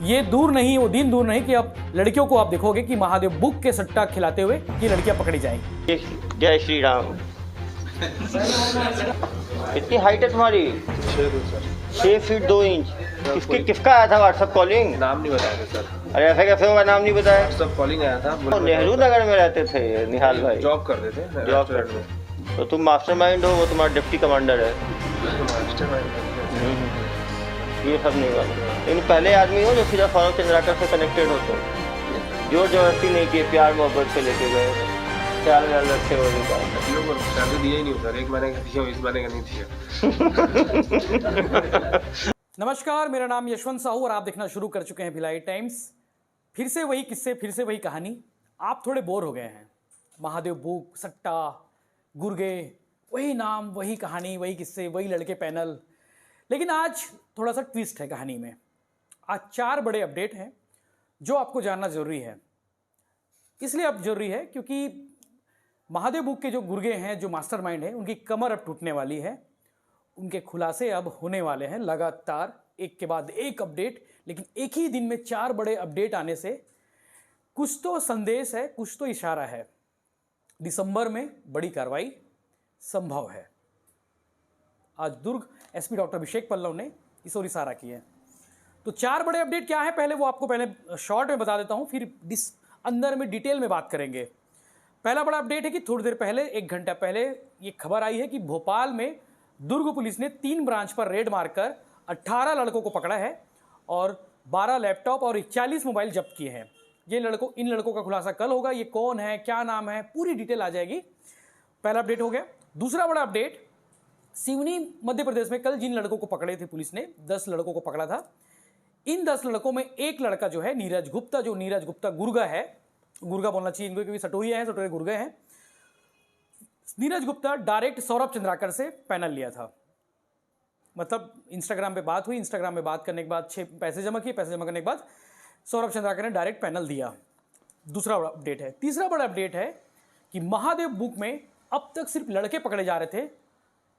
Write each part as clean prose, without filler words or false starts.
ये दूर नहीं, वो दिन दूर नहीं कि अब लड़कियों को आप देखोगे कि महादेव बुक के सट्टा खिलाते हुए ये लड़कियां पकड़ी जाएंगी। जय श्री राम। कितनी हाइट है तुम्हारी? 6 फीट 2 इंच। किसका आया था व्हाट्सएप कॉलिंग? नाम नहीं बताया था सर। अरे ऐसा कैसे होगा, नाम नहीं बताया? व्हाट्सएप कॉलिंग आया था। नेहरू नगर में रहते थे निहाल भाई? जॉब करते थे जॉब करते में। तो तुम मास्टरमाइंड हो, वो तुम्हारा डिप्टी कमांडर है। ये सब नहीं बात, लेकिन पहले आदमी हो जो सीधा सौरभ चंद्राकर से कनेक्टेड हो, तो जोर जबरदस्ती नहीं किए, प्यार मोहब्बत से लेके गए, ख्याल व्याल रखे हो। सैलरी दिया ही नहीं सर, 1 महीने का दिया, इस महीने का नहीं दिया। नमस्कार, मेरा नाम यशवंत साहू और आप देखना शुरू कर चुके हैं भिलाई टाइम्स। फिर से वही किस्से, फिर से वही कहानी। आप थोड़े बोर हो गए हैं। महादेव बुक, सट्टा, गुर्गे, वही नाम, वही कहानी, वही किस्से, वही लड़के पैनल। लेकिन आज थोड़ा सा ट्विस्ट है कहानी में। आज 4 बड़े अपडेट हैं जो आपको जानना जरूरी है। इसलिए अब जरूरी है क्योंकि महादेव बुक के जो गुर्गे हैं, जो मास्टरमाइंड हैं, उनकी कमर अब टूटने वाली है। उनके खुलासे अब होने वाले हैं लगातार, एक के बाद एक अपडेट। लेकिन एक ही दिन में 4 बड़े अपडेट आने से कुछ तो संदेश है, कुछ तो इशारा है। दिसंबर में बड़ी कार्रवाई संभव है। आज दुर्ग एसपी डॉक्टर अभिषेक पल्लव ने इस ओर इशारा किया है। तो 4 बड़े अपडेट क्या है, पहले वो आपको पहले शॉर्ट में बता देता हूं, फिर अंदर में डिटेल में बात करेंगे। पहला बड़ा अपडेट है कि थोड़ी देर पहले, 1 घंटा पहले, ये खबर आई है कि भोपाल में दुर्ग पुलिस ने 3 ब्रांच पर रेड मारकर 18 लड़कों को पकड़ा है और 12 लैपटॉप और 41 मोबाइल जब्त किए हैं। इन लड़कों का खुलासा कल होगा। ये कौन है, क्या नाम है, पूरी डिटेल आ जाएगी। पहला अपडेट हो गया। दूसरा बड़ा अपडेट, सिवनी मध्य प्रदेश में कल जिन लड़कों को पकड़े थे पुलिस ने, 10 लड़कों को पकड़ा था। इन 10 लड़कों में एक लड़का जो है नीरज गुप्ता, जो नीरज गुप्ता गुर्गा है, गुर्गा बोलना चाहिए इनको क्योंकि सटोरिया है, सटोरे गुर्गे हैं। नीरज गुप्ता डायरेक्ट सौरभ चंद्राकर से पैनल लिया था। मतलब इंस्टाग्राम पे बात हुई, इंस्टाग्राम पे बात करने के बाद 6 पैसे जमा किए, पैसे जमा करने के बाद सौरभ चंद्राकर ने डायरेक्ट पैनल दिया। दूसरा बड़ा अपडेट है। तीसरा बड़ा अपडेट है कि महादेव बुक में अब तक सिर्फ लड़के पकड़े जा रहे थे।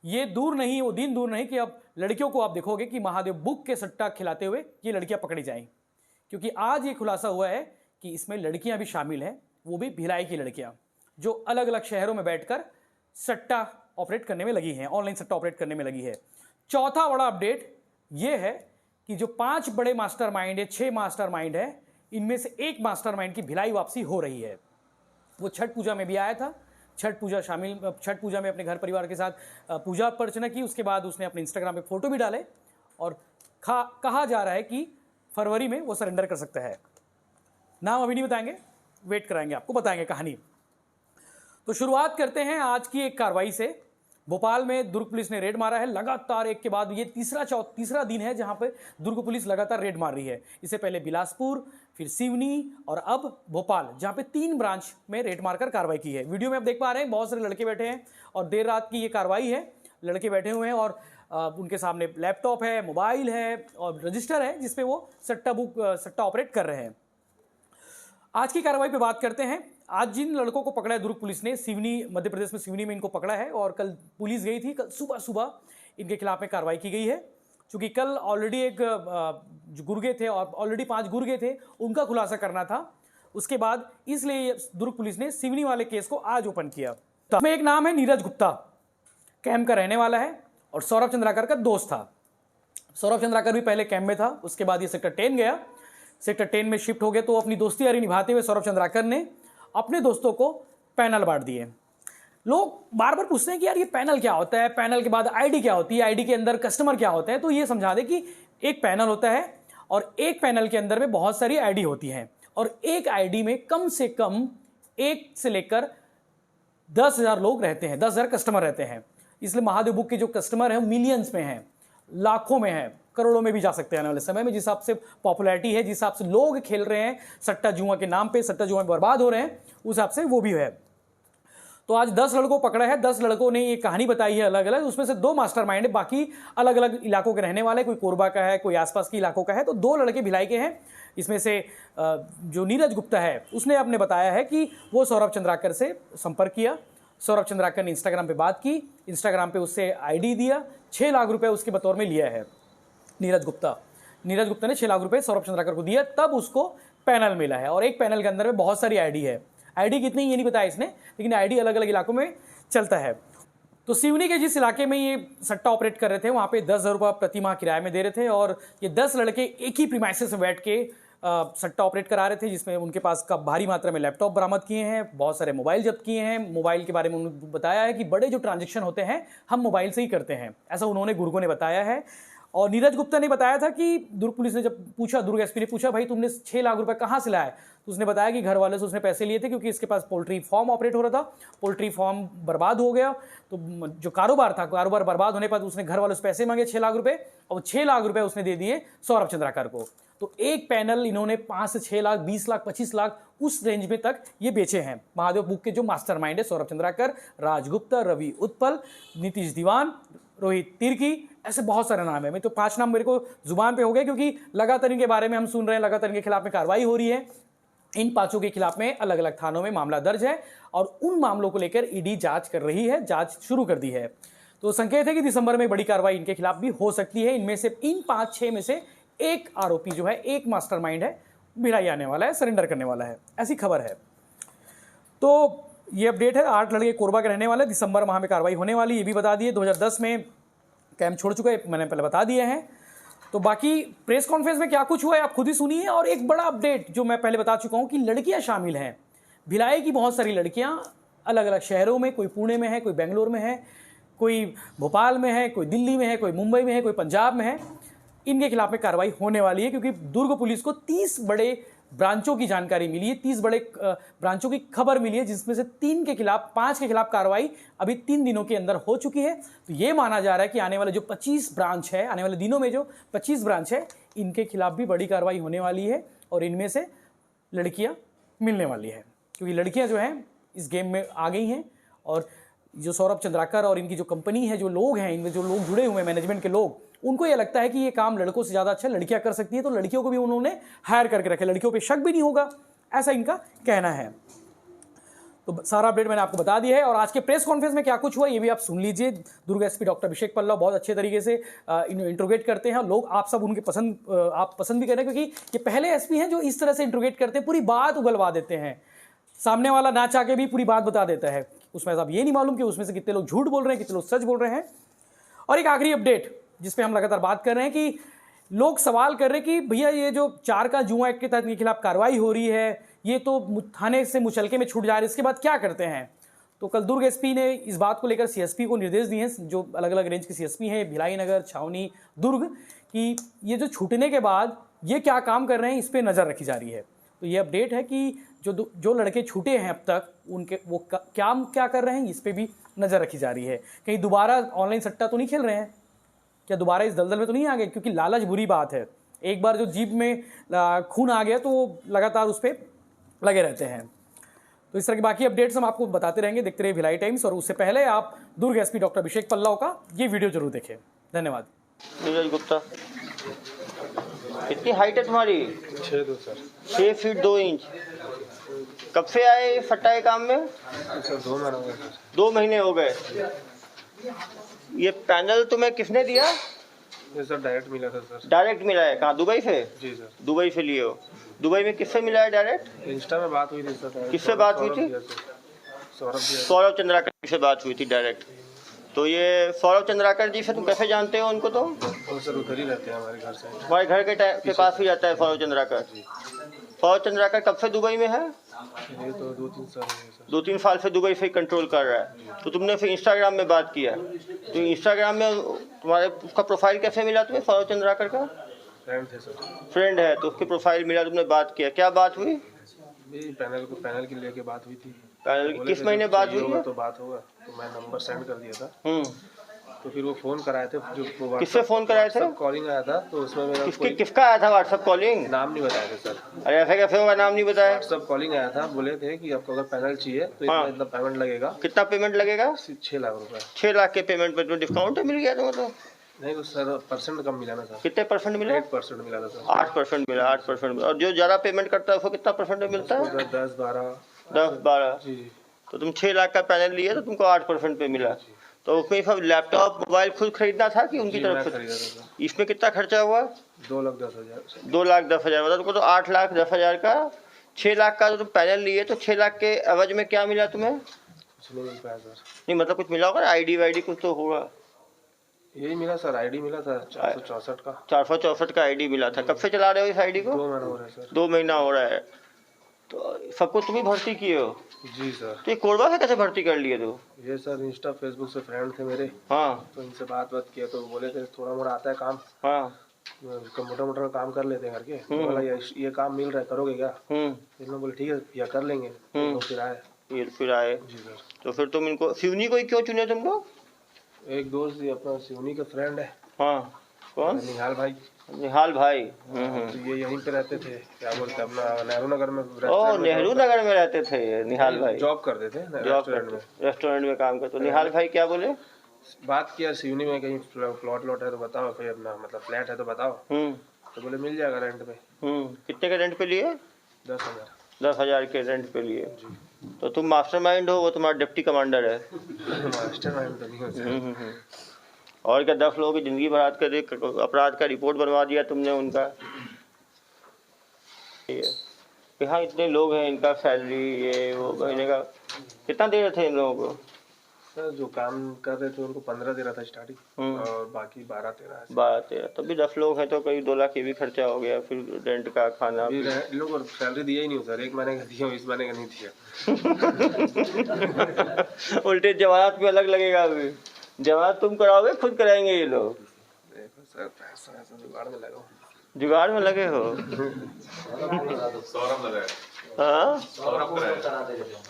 ये दूर नहीं, वो दिन दूर नहीं कि अब लड़कियों को आप देखोगे कि महादेव बुक के सट्टा खिलाते हुए ये लड़कियां पकड़ी जाएं। क्योंकि आज ये खुलासा हुआ है कि इसमें लड़कियां भी शामिल हैं, वो भी भिलाई की लड़कियां, जो अलग अलग शहरों में बैठकर सट्टा ऑपरेट करने में लगी हैं, ऑनलाइन सट्टा ऑपरेट करने में लगी है। चौथा बड़ा अपडेट ये है कि जो 5 बड़े मास्टरमाइंड है, 6 मास्टरमाइंड है, इनमें से एक मास्टरमाइंड की भिलाई वापसी हो रही है। वो छठ पूजा में भी आया था। छठ पूजा में अपने घर परिवार के साथ पूजा अर्चना की। उसके बाद उसने अपने इंस्टाग्राम पे फोटो भी डाले और कहा जा रहा है कि फरवरी में वो सरेंडर कर सकता है। नाम अभी नहीं बताएंगे, वेट कराएंगे, आपको बताएंगे कहानी। तो शुरुआत करते हैं आज की एक कार्रवाई से। भोपाल में दुर्ग पुलिस ने रेड मारा है लगातार, एक के बाद ये तीसरा दिन है जहां पर दुर्ग पुलिस लगातार रेड मार रही है। इससे पहले बिलासपुर, फिर सिवनी और अब भोपाल, जहां पे 3 ब्रांच में रेड मारकर कार्रवाई की है। वीडियो में आप देख पा रहे हैं बहुत सारे लड़के बैठे हैं और देर रात की ये कार्रवाई है। लड़के बैठे हुए हैं और उनके सामने लैपटॉप है, मोबाइल है और रजिस्टर है जिसपे वो सट्टा ऑपरेट कर रहे हैं। आज की कार्रवाई पे बात करते हैं। आज जिन लड़कों को पकड़ा है दुर्ग पुलिस ने, सिवनी, मध्य प्रदेश में सिवनी में इनको पकड़ा है और कल पुलिस गई थी। कल सुबह सुबह इनके खिलाफ में कार्रवाई की गई है। क्योंकि कल ऑलरेडी एक जो गुर्गे थे और ऑलरेडी 5 गुर्गे थे, उनका खुलासा करना था। उसके बाद इसलिए दुर्ग पुलिस ने सिवनी वाले केस को आज ओपन किया। तो इसमें एक नाम है नीरज गुप्ता, कैंप का रहने वाला है और सौरभ चंद्राकर का दोस्त था। सौरभ चंद्राकर भी पहले कैंप में था, उसके बाद ये सेक्टर 10 गया। सेक्टर 10 में शिफ्ट हो गया तो अपनी दोस्ती यारी निभाते हुए सौरभ चंद्राकर ने अपने दोस्तों को पैनल बांट दिए। लोग बार बार पूछते हैं कि यार ये पैनल क्या होता है, पैनल के बाद आईडी क्या होती है, आईडी के अंदर कस्टमर क्या होते हैं। तो ये समझा दे कि एक पैनल होता है और एक पैनल के अंदर में बहुत सारी आईडी होती हैं और एक आईडी में कम से कम 1 से लेकर 10,000 लोग रहते हैं, 10,000 कस्टमर रहते हैं। इसलिए महादेव बुक के जो कस्टमर हैं मिलियंस में हैं, लाखों में हैं, करोड़ों में भी जा सकते हैं आने वाले समय में। जिस हिसाब से पॉपुलैरिटी है, जिस हिसाब से लोग खेल रहे हैं सट्टा जुआ के नाम पे, सट्टा जुआ में बर्बाद हो रहे हैं, उस हिसाब से वो भी है। तो आज 10 लड़कों को पकड़ा है। 10 लड़कों ने ये कहानी बताई है अलग अलग। उसमें से 2 मास्टरमाइंड है, बाकी अलग अलग इलाकों के रहने वाले, कोई कोरबा का है, कोई आसपास के इलाकों का है। तो 2 लड़के भिलाई के हैं। इसमें से जो नीरज गुप्ता है उसने अपने बताया है कि वो सौरभ चंद्राकर से संपर्क किया। सौरभ चंद्राकर ने इंस्टाग्राम पे बात की, इंस्टाग्राम पे उससे आईडी दिया, 6 लाख रुपए उसके बतौर में लिया है नीरज गुप्ता। नीरज गुप्ता ने 6 लाख रुपए सौरभ चंद्राकर को दिए, तब उसको पैनल मिला है। और एक पैनल के अंदर में बहुत सारी आईडी है, आईडी कितनी ये नहीं बताया इसने, लेकिन आईडी अलग अलग इलाकों में चलता है। तो सिवनी के जिस इलाके में ये सट्टा ऑपरेट कर रहे थे, वहाँ पे 10,000 रुपये प्रति माह किराए में दे रहे थे, और ये 10 लड़के एक ही प्रीमाइसेस में बैठ के सट्टा ऑपरेट करा रहे थे, जिसमें उनके पास का भारी मात्रा में लैपटॉप बरामद किए हैं, बहुत सारे मोबाइल जब्त किए हैं। मोबाइल के बारे में उन्होंने बताया है कि बड़े जो ट्रांजेक्शन होते हैं हम मोबाइल से ही करते हैं, ऐसा उन्होंने गुर्गों ने बताया है। और नीरज गुप्ता ने बताया था कि दुर्ग पुलिस ने जब पूछा, दुर्ग एसपी ने पूछा भाई तुमने 6 लाख रुपए कहाँ से लाए, तो उसने बताया कि घर वाले से उसने पैसे लिए थे, क्योंकि इसके पास पोल्ट्री फार्म ऑपरेट हो रहा था, पोल्ट्री फार्म बर्बाद हो गया, तो जो कारोबार था, कारोबार बर्बाद होने पर उसने घर वालों से पैसे मांगे 6 लाख रुपए, और 6 लाख रुपए उसने दे दिए सौरभ चंद्राकर को। तो एक पैनल इन्होंने 5 से 6 लाख, 20 लाख, 25 लाख उस रेंज में तक ये बेचे हैं। महादेव बुक के जो मास्टरमाइंड है सौरभ चंद्राकर, राज गुप्ता, रवि उत्पल, नीतीश दीवान, रोहित तिर्की, ऐसे बहुत सारे नाम है। मैं तो 5 नाम मेरे को जुबान पे हो गए, क्योंकि लगातार इनके बारे में हम सुन रहे हैं, लगातार इनके खिलाफ में कार्रवाई हो रही है। इन 5 के खिलाफ में अलग अलग थानों में मामला दर्ज है, और उन मामलों को लेकर ईडी जांच कर रही है, जांच शुरू कर दी है। तो संकेत है कि दिसंबर में बड़ी कार्रवाई इनके खिलाफ भी हो सकती है। इनमें से इन 5-6 में से एक आरोपी जो है, एक मास्टरमाइंड है, भिलाई आने वाला है, सरेंडर करने वाला है, ऐसी खबर है। तो ये अपडेट है। 8 लड़के कोरबा के रहने वाले, दिसंबर माह में कार्रवाई होने वाली, ये भी बता दिए। 2010 में कैंप छोड़ चुका है, मैंने पहले बता दिए हैं। तो बाकी प्रेस कॉन्फ्रेंस में क्या कुछ हुआ है आप खुद ही सुनिए। और एक बड़ा अपडेट जो मैं पहले बता चुका हूं कि लड़कियां शामिल हैं, भिलाई की बहुत सारी लड़कियां अलग अलग शहरों में, कोई पुणे में है, कोई बेंगलोर में है, कोई भोपाल में है, कोई दिल्ली में है, कोई मुंबई में है, कोई पंजाब में है। इनके खिलाफ में कार्रवाई होने वाली है, क्योंकि दुर्ग पुलिस को 30 बड़े ब्रांचों की जानकारी मिली है, 30 बड़े ब्रांचों की खबर मिली है, जिसमें से 5 के खिलाफ कार्रवाई अभी 3 दिनों के अंदर हो चुकी है। तो ये माना जा रहा है कि आने वाले जो 25 ब्रांच है, आने वाले दिनों में जो 25 ब्रांच है, इनके खिलाफ भी बड़ी कार्रवाई होने वाली है, और इनमें से लड़कियां मिलने वाली है, क्योंकि लड़कियां जो हैं इस गेम में आ गई हैं। और जो सौरभ चंद्राकर और इनकी जो कंपनी है, जो लोग हैं, इनमें जो लोग जुड़े हुए हैं, मैनेजमेंट के लोग, उनको ये लगता है कि ये काम लड़कों से ज़्यादा अच्छा लड़कियां कर सकती है, तो लड़कियों को भी उन्होंने हायर करके रखे, लड़कियों पे शक भी नहीं होगा, ऐसा इनका कहना है। तो सारा अपडेट मैंने आपको बता दिया है। और आज के प्रेस कॉन्फ्रेंस में क्या कुछ हुआ ये भी आप सुन लीजिए। दुर्ग एसपी डॉक्टर अभिषेक पल्लव बहुत अच्छे तरीके से इंट्रोगेट करते हैं, लोग आप सब उनके आप पसंद भी करें, क्योंकि ये पहले एसपी हैं जो इस तरह से इंट्रोगेट करते हैं, पूरी बात उगलवा देते हैं, सामने वाला ना चाह के भी पूरी बात बता देता है। उसमें अब ये नहीं मालूम कि उसमें से कितने लोग झूठ बोल रहे हैं, कितने लोग सच बोल रहे हैं। और एक आखिरी अपडेट जिस पे हम लगातार बात कर रहे हैं कि लोग सवाल कर रहे हैं कि भैया ये जो 4 का जुआ एक्ट के तहत इनके खिलाफ कार्रवाई हो रही है, ये तो थाने से मुचलके में छूट जा रहे हैं, इसके बाद क्या करते हैं। तो कल दुर्ग एसपी ने इस बात को लेकर सीएसपी को निर्देश दिए हैं, जो अलग अलग रेंज के सीएसपी हैं, भिलाई नगर, छावनी, दुर्ग, कि ये जो छूटने के बाद ये क्या काम कर रहे हैं, इस पर नज़र रखी जा रही है। तो ये अपडेट है कि जो लड़के छूटे हैं अब तक, उनके वो क्या कर रहे हैं, इस पर भी नज़र रखी जा रही है। कहीं दोबारा ऑनलाइन सट्टा तो नहीं खेल रहे हैं, क्या दोबारा इस दलदल में तो नहीं आ गए, क्योंकि लालच बुरी बात है। एक बार जो जीभ में खून आ गया तो वो लगातार उस पर लगे रहते हैं। तो इस तरह की बाकी अपडेट्स हम आपको बताते रहेंगे। देखते रहिए भिलाई टाइम्स, और उससे पहले आप दुर्ग एसपी डॉक्टर अभिषेक पल्लव का ये वीडियो जरूर देखें। धन्यवाद। नीरज गुप्ता, कितनी हाइट है तुम्हारी? 6 सर। 6 feet 2 inch. कब से आए सट्टा के काम में? सर 2 महीने हो गए सर। 2 महीने हो गए। ये पैनल तुम्हें किसने दिया? ये सर डायरेक्ट मिला था सर। डायरेक्ट मिला है? कहाँ, दुबई से? जी सर। दुबई से लिए हो? दुबई में किससे मिला है डायरेक्ट? इंस्टा में बात हुई थी सर। किससे बात हुई थी? सौरभ चंद्राकर से बात हुई थी डायरेक्ट। तो ये सौरभ चंद्राकर जी से तुम कैसे जानते हो उनको? तो सर उधर ही रहते हैं हमारे घर से। तुम्हारे घर के पास ही रहता है सौरभ चंद्राकर? सौरभ चंद्राकर कब से दुबई में है? ये तो 2-3 साल है सर। 2-3 साल से दुबई से कंट्रोल कर रहा है। तो तुमने फिर इंस्टाग्राम में बात किया, तो इंस्टाग्राम में तुम्हारे उसका प्रोफाइल कैसे मिला तुम्हें, सौरभ चंद्राकर का? फ्रेंड थे सर। फ्रेंड है, तो उसकी प्रोफाइल मिला, तुमने बात किया, क्या बात हुई? पैनल की लेके बात हुई थी। पैनल की किस महीने बात हुई है? तो बात होगा, तो मैं नंबर सेंड कर दिया था। तो फिर वो फोन कराए थे, जो किससे फोन कराए थे? कॉलिंग आया था, तो उसमें मेरा किसका आया था व्हाट्सएप कॉलिंग? नाम नहीं बताया था सर। अरे ऐसा कैसे होगा, नाम नहीं बताया? व्हाट्सएप कॉलिंग आया था, बोले थे कि आपको अगर पैनल चाहिए तो इतना पेमेंट लगेगा। कितना पेमेंट लगेगा? 6 लाख रुपए। 6 लाख के पेमेंट पे तो डिस्काउंट मिल गया था? मतलब नहीं तो सर परसेंट कम मिला ना सर। कितने परसेंट मिला? 8% मिला था सर। 8% मिला। 8%। और जो ज्यादा पेमेंट करता है उसको कितना परसेंट मिलता है? 10-12। 10-12। जी। तो तुम 6 लाख का पैनल लिए तो तुमको 8% पे मिला। तो उसमें सब लैपटॉप मोबाइल खुद खरीदना था कि उनकी जी, तरफ मैं से? खरीदा था सर। इसमें कितना खर्चा हुआ? 2,10,000 2,10,000, मतलब तुमको तो 8,10,000 का 6 लाख का जो तुम पैनल लिए, तो 6 लाख के एवज में क्या मिला तुम्हें? कुछ नहीं मिल पाया सर। नहीं मतलब कुछ मिला होगा, आईडी वाईडी कुछ तो होगा। यही मिला सर, आईडी मिला था 464 का। 464 का आईडी मिला था। कब से चला रहे हो इस आईडी को? 2 महीना हो रहा है सर। 2 महीना हो रहा है। तो सबको तुम ही भर्ती किए हो? जी सर। तो ये कोरबा से कैसे भर्ती कर लिए तो? ये सर इंस्टा फेसबुक से फ्रेंड थे मेरे, हाँ तो इनसे बात किया तो बोले थे थोड़ा मोड़ा आता है काम, हाँ। मोटा मोटा काम कर लेते हैं करके। तो बोला ये काम मिल रहा है, करोगे क्या? इन्होंने बोले ठीक है भैया कर लेंगे। तो फिर आए। ये फिर आए। जी सर। तो फिर तुम इनको सिवनी को ही क्यों चुने तुम लोग? एक दोस्त ही अपना सिवनी का फ्रेंड है। हाँ कौन? निहाल भाई। निहाल भाई। तो ये यहीं पे रहते थे, क्या बोलते हैं अपना नेहरू नगर में। ओ नेहरू नगर में रहते थे ये निहाल भाई। जॉब करते थे रेस्टोरेंट में। रेस्टोरेंट में काम करते। तो निहाल भाई क्या बोले? बात किया सिवनी में कहीं प्लॉट है तो बताओ, फिर अपना मतलब फ्लैट है तो बताओ। तो बोले मिल जाएगा रेंट पे। कितने के रेंट पे लिए? 10,000। 10,000 के रेंट पे लिए। तो तुम मास्टरमाइंड हो, वो तुम्हारा डिप्टी कमांडर है। मास्टरमाइंड तो नहीं हो सर। और क्या 10 लोगों की जिंदगी बर्बाद कर दी, अपराध का रिपोर्ट बनवा दिया तुमने उनका। यहाँ इतने लोग हैं, इनका सैलरी ये वो महीने का कितना दे रहे थे इन लोगों को? सर जो काम कर रहे थे उनको 15 दे रहा था स्टार्टिंग, और बाकी 12-13 है। 12-13 तब भी 10 लोग हैं तो करीब 2 लाख ये भी खर्चा हो गया, फिर रेंट का खाना। इन लोगों को सैलरी दिया ही नहीं सर, 1 महीने का दिया, इस महीने का नहीं दिया। उल्टे जमानत पे अलग लगेगा। अभी जमानत तुम कराओगे खुद कराएंगे ये लोग? देखो सर पैसा जुगाड़ में लगा। जुगाड़ में लगे हो? हाँ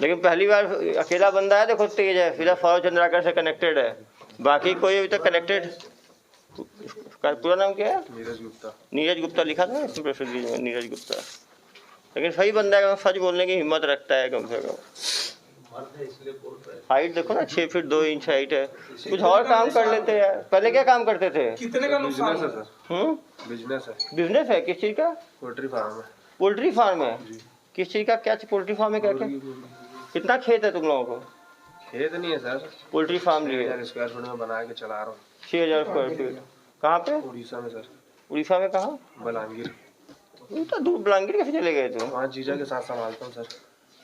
लेकिन पहली बार अकेला बंदा है, देखो तेज है, फिर सौरभ चंद्राकर से कनेक्टेड है, बाकी कोई अभी तक कनेक्टेड। पूरा नाम क्या है? नीरज गुप्ता। नीरज गुप्ता लिखा था इसमें प्रेस रिलीज में, नीरज गुप्ता। लेकिन सही बंदा है, सच बोलने की हिम्मत रखता है कम से कम। हाइट देखो ना, 6 फीट 2 इंच हाइट है। कुछ और काम कर लेते हैं। पहले क्या काम करते थे? कितने का बिजनेस है सर? बिजनेस है। बिजनेस है? किस चीज का? पोल्ट्री फार्म है। पोल्ट्री फार्म है? किस चीज का? क्या पोल्ट्री फार्म है? क्या क्या कितना खेत है तुम लोगों को? खेत नहीं है सर, पोल्ट्री फार्म लिए 6,000 स्क्वायर फीट में बना के चला रहा हूँ। 6,000 स्क्वायर फीट। कहाँ पे? उड़ीसा में सर। उड़ीसा में कहाँ? बलांगीर। इतना दूर बलांगीर कैसे चले गए तुम? वहाँ जीजा के साथ संभालता हूँ सर।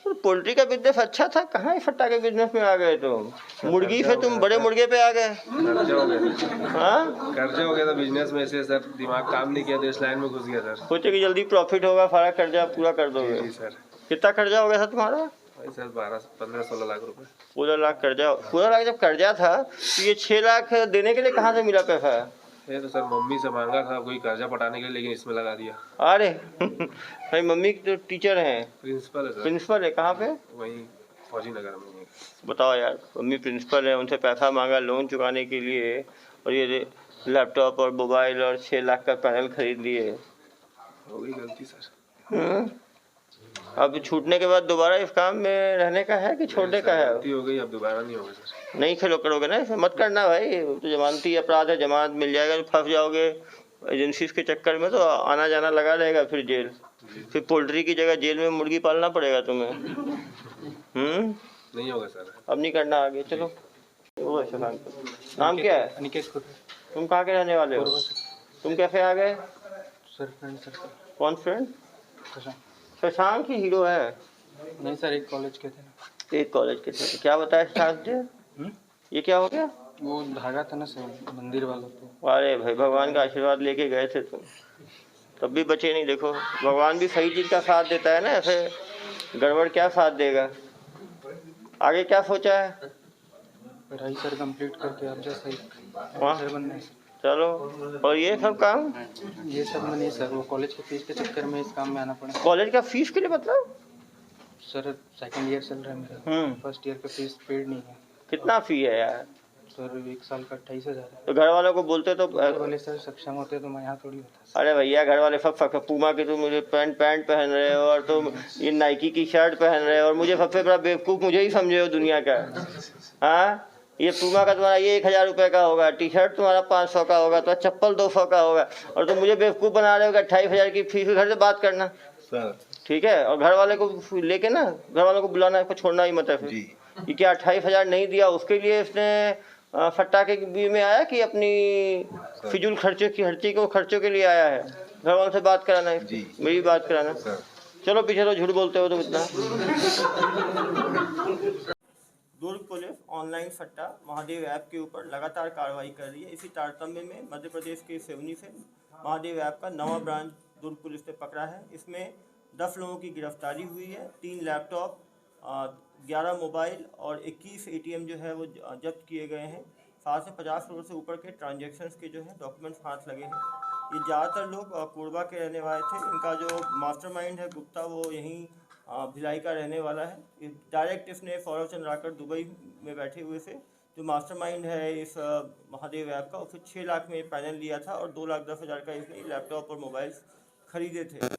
तो पोल्ट्री का बिजनेस अच्छा था, कहाँ फट्टा के बिजनेस में आ गए तुम? मुर्गी से तुम बड़े मुर्गे पे आ गए। कर्जा हो गया। हाँ कर्जा हो गया था बिजनेस में, से सर दिमाग काम नहीं किया तो इस लाइन में घुस गया सर। सोचे कि जल्दी प्रॉफिट होगा, सारा कर्जा पूरा कर दोगे। जी सर। कितना कर्जा हो गया था तुम्हारा? वही सर 15-16 लाख रुपए। 16 लाख कर्जा। 16 लाख जब कर्जा था तो ये 6 लाख देने के लिए कहाँ से मिला पैसा? ये तो सर मम्मी से मांगा था कोई कर्जा पटाने के लिए, लेकिन इसमें लगा दिया। अरे भाई मम्मी तो टीचर हैं। प्रिंसिपल है सर। प्रिंसिपल है? कहाँ पे? वहीं फौजी नगर में। बताओ यार, मम्मी प्रिंसिपल है, उनसे पैसा मांगा लोन चुकाने के लिए, और ये लैपटॉप और मोबाइल और 6 लाख का पैनल खरीद लिए। हो गई गलती सर। अब छूटने के बाद दोबारा इस काम में रहने का है कि छोड़ने का है? गलती हो गई, अब दोबारा नहीं होगा सर। नहीं खेलो करोगे ना, ऐसे मत करना भाई। तो जमानती अपराध है, जमानत मिल जाएगा तो फंस जाओगे एजेंसी के चक्कर में, तो आना जाना लगा रहेगा, फिर जेल। फिर पोल्ट्री की जगह जेल में मुर्गी पालना पड़ेगा तुम्हें। नहीं होगा सर। अब नहीं करना आगे, चलो। वो शशांक, नाम क्या है? अनिकेत। तुम कहाँ के रहने वाले हो? तुम कैसे आ गए? Sir friend sir. कौन फ्रेंड? शशांक ही हीरो है? नहीं सर, एक कॉलेज के थे ना। एक कॉलेज के थे। क्या बताया शशांक जी? ये क्या हो गया? वो धागा था ना सर, मंदिर वाला। तो अरे भाई भगवान का आशीर्वाद लेके गए थे तुम, तब भी बचे नहीं। देखो भगवान भी सही चीज का साथ देता है ना, ऐसे गड़बड़ क्या साथ देगा। आगे क्या सोचा है? पढ़ाई सर कंप्लीट करके अब जैसे वहाँ बनना है। चलो। और ये सब काम? ये सब में नहीं सर, वो कॉलेज के फीस के चक्कर में इस काम में आना पड़ा। कॉलेज का फीस के लिए मतलब? सर सेकंड ईयर चल रहा है मेरा, फर्स्ट ईयर का फीस पेड नहीं है। कितना फी है यार? सर 1 साल का 28,000 है। तो घर वालों को बोलते तो घर वाले सर सक्षम होते तो मैं यहाँ थोड़ी होता। अरे भैया घर वाले सब पूमा की तुम मुझे पैंट पहन रहे हो, और तुम ये नाइकी की शर्ट पहन रहे हो, और मुझे सबसे बड़ा बेवकूफ़ मुझे ही समझे हो दुनिया का। हाँ ये पूमा का तुम्हारा ये 1,000 रुपये का होगा, टी शर्ट तुम्हारा 500 का होगा, तो चप्पल 200 का होगा, और तुम मुझे बेवकूफ़ बना रहे हो कि 28,000 की फीस। घर से बात करना सर, ठीक है, और घर वाले को लेके ना, घर वालों को बुलाना, इसको छोड़ना ही मत है। फिर ये क्या 28,000 नहीं दिया उसके लिए इसने फट्टा के बीच में आया कि अपनी फिजूल खर्चों के लिए आया है? घर वालों से बात कराना है, मेरी बात कराना। चलो पीछे तो झूठ बोलते हो तुम इतना। दुर्ग पुलिस ऑनलाइन सट्टा महादेव ऐप के ऊपर लगातार कार्रवाई कर रही है। इसी तारतम्य में मध्य प्रदेश के सिवनी से महादेव ऐप का नवा ब्रांच दुर्ग पुलिस ने पकड़ा है। इसमें 10 लोगों की गिरफ्तारी हुई है। 3 लैपटॉप, 11 मोबाइल और 21 ATM जो है वो जब्त किए गए हैं। साथ में 50 करोड़ से ऊपर के ट्रांजैक्शंस के जो है डॉक्यूमेंट्स हाथ लगे हैं। ये ज़्यादातर लोग कोरबा के रहने वाले थे। इनका जो मास्टरमाइंड है गुप्ता, वो यहीं भिलाई का रहने वाला है। डायरेक्ट इसने सौरभ चंद्राकर दुबई में बैठे हुए से जो मास्टरमाइंड है इस महादेव ऐप का, उससे 6 लाख में पैनल लिया था और 2,10,000 का इसने लैपटॉप और मोबाइल्स खरीदे थे।